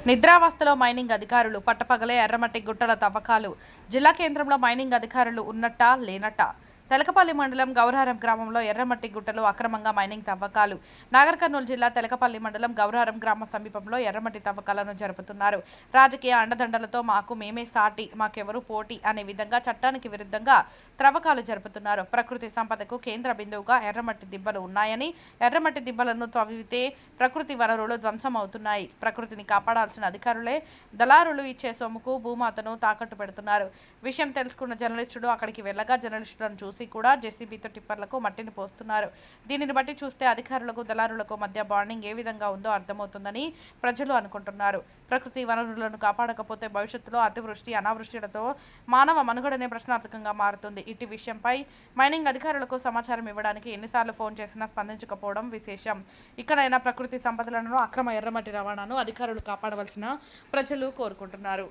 నిద్రావస్థలో మైనింగ్ అధికారులు పట్టపగలే ఎర్రమట్టి గుట్టల తవ్వకాలు. జిల్లా కేంద్రంలో మైనింగ్ అధికారులు ఉన్నట్టా లేనట్టా? తెలకపల్లి మండలం గౌరారం గ్రామంలో ఎర్రమట్టి గుట్టలు అక్రమంగా మైనింగ్ తవ్వకాలు. నాగర్ కర్నూలు జిల్లా తెలకపల్లి మండలం గౌరారం గ్రామ సమీపంలో ఎర్రమట్టి తవ్వకాలను జరుపుతున్నారు. రాజకీయ అండదండలతో మాకు మేమే సాటి, మాకెవరు పోటీ అనే విధంగా చట్టానికి విరుద్ధంగా త్రవ్వకాలు జరుపుతున్నారు. ప్రకృతి సంపదకు కేంద్ర బిందువుగా ఎర్రమట్టి దిబ్బలు ఉన్నాయని, ఎర్రమట్టి దిబ్బలను తవ్వితే ప్రకృతి వనరులు ధ్వంసమవుతున్నాయి. ప్రకృతిని కాపాడాల్సిన అధికారులే దళారులు ఇచ్చే సొమ్ముకు భూమాతను తాకట్టు పెడుతున్నారు. విషయం తెలుసుకున్న జర్నలిస్టుడు అక్కడికి వెళ్ళగా జర్నలిస్టులను చూసి కూడా జెసిబితో టిప్పర్లకు మట్టిని పోస్తున్నారు. దీనిని బట్టి చూస్తే అధికారులకు దళారులకు మధ్య బాండింగ్ ఏ విధంగా ఉందో అర్థమవుతుందని ప్రజలు అనుకుంటున్నారు. ప్రకృతి వనరులను కాపాడకపోతే భవిష్యత్తులో అతివృష్టి, అనావృష్టిలతో మానవ మనుగడనే ప్రశ్నార్థకంగా మారుతుంది. ఇటు విషయంపై మైనింగ్ అధికారులకు సమాచారం ఇవ్వడానికి ఎన్నిసార్లు ఫోన్ చేసినా స్పందించకపోవడం విశేషం. ఇకనైనా ప్రకృతి సంపదలను, అక్రమ ఎర్రమట్టి రవాణాను అధికారులు కాపాడవలసిన ప్రజలు కోరుకుంటున్నారు.